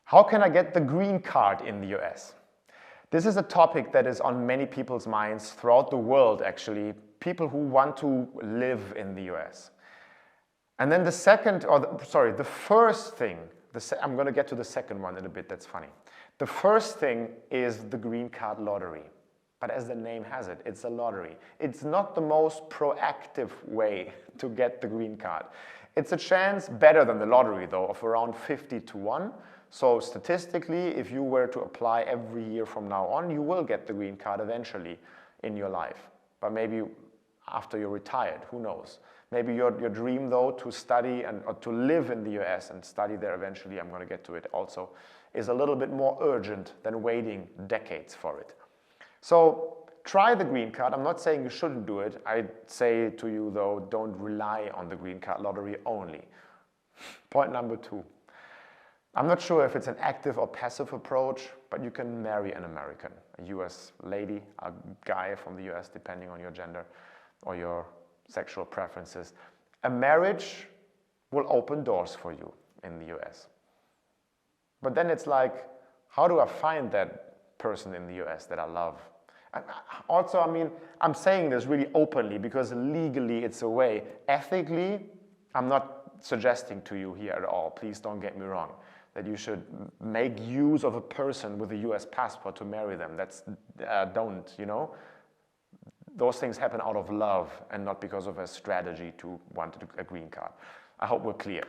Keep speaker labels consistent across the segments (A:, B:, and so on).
A: How can I get the green card in the US? This is a topic that is on many people's minds throughout the world, actually, people who want to live in the US. And then the first thing, I'm going to get to the second one in a bit, that's funny. The first thing is the green card lottery. But as the name has it, it's a lottery. It's not the most proactive way to get the green card. It's a chance, better than the lottery though, of around 50 to 1. So statistically, if you were to apply every year from now on, you will get the green card eventually in your life. But maybe after you're retired, who knows? Maybe your dream though to study or to live in the US and study there eventually, I'm going to get to it also, is a little bit more urgent than waiting decades for it. So try the green card. I'm not saying you shouldn't do it. I'd say to you though, don't rely on the green card lottery only. Point number 2. I'm not sure if it's an active or passive approach, but you can marry an American, a US lady, a guy from the US, depending on your gender or your sexual preferences. A marriage will open doors for you in the US. But then it's like, how do I find that person in the US that I love? And also, I mean, I'm saying this really openly because legally it's a way. Ethically, I'm not suggesting to you here at all, please don't get me wrong, that you should make use of a person with a US passport to marry them. That's, don't, you know? Those things happen out of love and not because of a strategy to want a green card. I hope we're clear.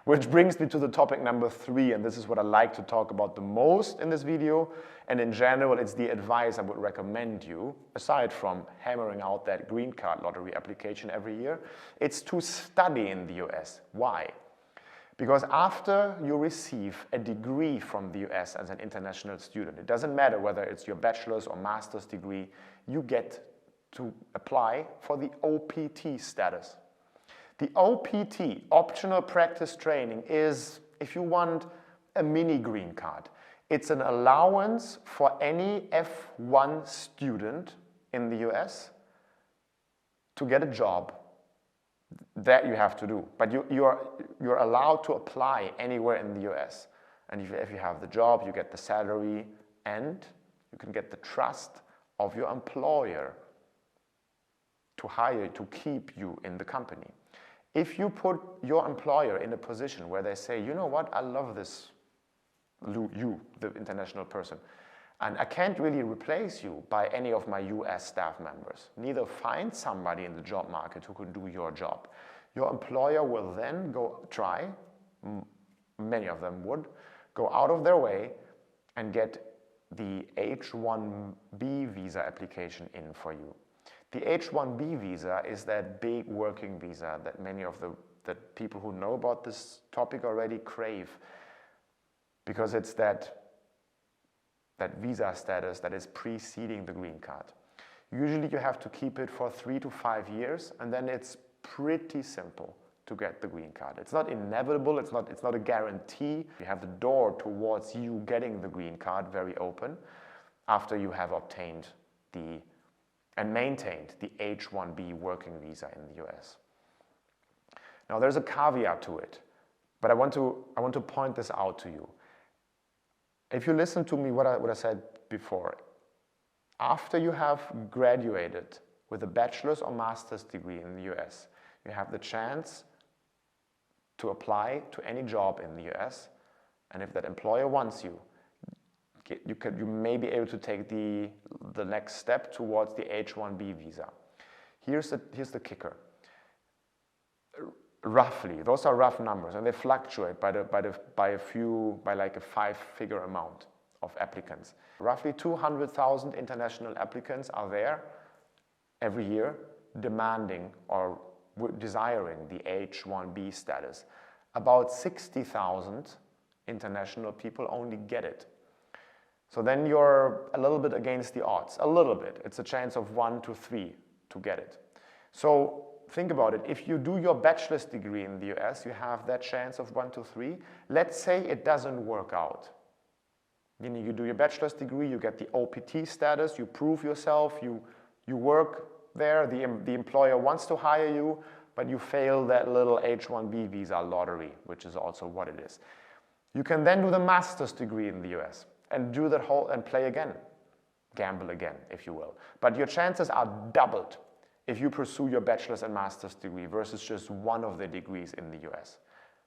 A: Which brings me to the topic number 3, and this is what I like to talk about the most in this video. And in general, it's the advice I would recommend you, aside from hammering out that green card lottery application every year. It's to study in the US. Why? Because after you receive a degree from the US as an international student, it doesn't matter whether it's your bachelor's or master's degree, you get to apply for the OPT status. The OPT, optional practice training, is, if you want, a mini green card. It's an allowance for any F1 student in the US to get a job. That you have to do. But you're allowed to apply anywhere in the US. And if you have the job, you get the salary and you can get the trust of your employer to hire you, to keep you in the company. If you put your employer in a position where they say, you know what, I love this, you, the international person, and I can't really replace you by any of my US staff members, neither find somebody in the job market who can do your job. Your employer will then many of them would, go out of their way and get the H-1B visa application in for you. The H-1B visa is that big working visa that many of the people who know about this topic already crave, because it's that visa status that is preceding the green card. Usually you have to keep it for 3 to 5 years, and then it's pretty simple to get the green card. It's not inevitable, it's not a guarantee. You have the door towards you getting the green card very open after you have obtained and maintained the H-1B working visa in the US. Now there's a caveat to it, but I want to point this out to you. If you listen to me what I said before, after you have graduated with a bachelor's or master's degree in the US, you have the chance to apply to any job in the US, and if that employer wants you, you may be able to take the next step towards the H-1B visa. Here's the kicker. Roughly, those are rough numbers, and they fluctuate by like a 5-figure amount of applicants. Roughly 200,000 international applicants are there every year demanding or desiring the H-1B status. About 60,000 international people only get it. So then you're a little bit against the odds, a little bit. It's a chance of 1 to 3 to get it. So think about it. If you do your bachelor's degree in the US, you have that chance of 1 to 3. Let's say it doesn't work out. You do your bachelor's degree, you get the OPT status, you prove yourself, you work there, the employer wants to hire you, but you fail that little H-1B visa lottery, which is also what it is. You can then do the master's degree in the US and do that whole and play again, gamble again, if you will. But your chances are doubled if you pursue your bachelor's and master's degree versus just one of the degrees in the US,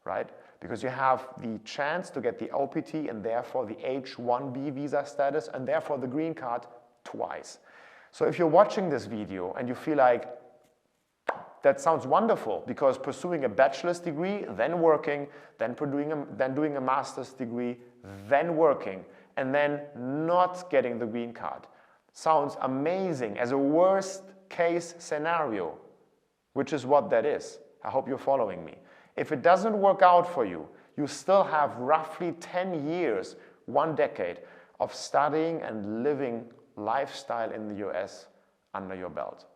A: right? Because you have the chance to get the OPT and therefore the H-1B visa status and therefore the green card twice. So if you're watching this video and you feel like, that sounds wonderful, because pursuing a bachelor's degree, then working, then doing a master's degree, then working, and then not getting the green card sounds amazing as a worst case scenario, which is what that is. I hope you're following me. If it doesn't work out for you, you still have roughly 10 years, 1 decade of studying and living lifestyle in the US under your belt.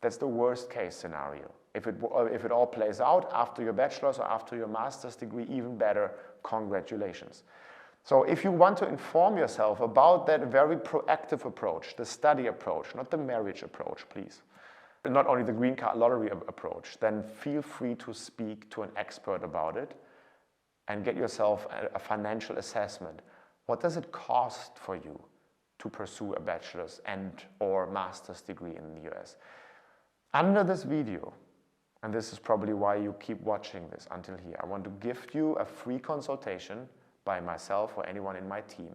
A: That's the worst case scenario. If it all plays out after your bachelor's or after your master's degree, even better, congratulations. So if you want to inform yourself about that very proactive approach, the study approach, not the marriage approach, please, not only the green card lottery approach, then feel free to speak to an expert about it and get yourself a financial assessment. What does it cost for you to pursue a bachelor's and or master's degree in the US? Under this video, and this is probably why you keep watching this until here, I want to gift you a free consultation by myself or anyone in my team,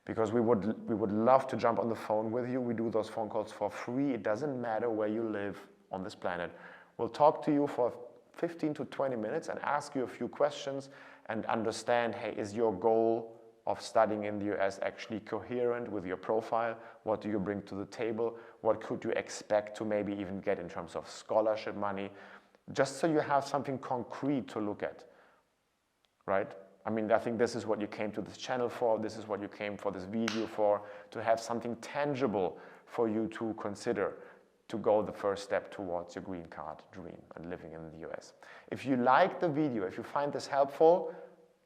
A: because we would love to jump on the phone with you. We do those phone calls for free. It doesn't matter where you live on this planet. We'll talk to you for 15 to 20 minutes and ask you a few questions and understand, hey, is your goal of studying in the US actually coherent with your profile? What do you bring to the table? What could you expect to maybe even get in terms of scholarship money? Just so you have something concrete to look at, right? I mean, I think this is what you came to this channel for. This is what you came for this video for, to have something tangible for you to consider to go the first step towards your green card dream and living in the US. If you like the video, if you find this helpful,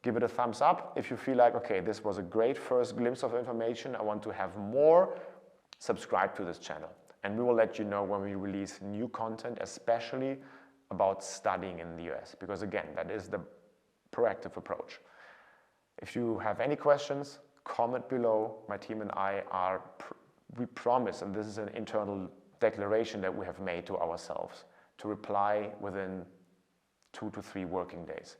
A: give it a thumbs up. If you feel like, okay, this was a great first glimpse of information, I want to have more, subscribe to this channel. And we will let you know when we release new content, especially about studying in the US, because again, that is the proactive approach. If you have any questions, comment below. My team and I we promise, and this is an internal declaration that we have made to ourselves, to reply within 2 to 3 working days.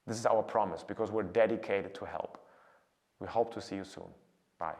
A: This is our promise because we're dedicated to help. We hope to see you soon. Bye.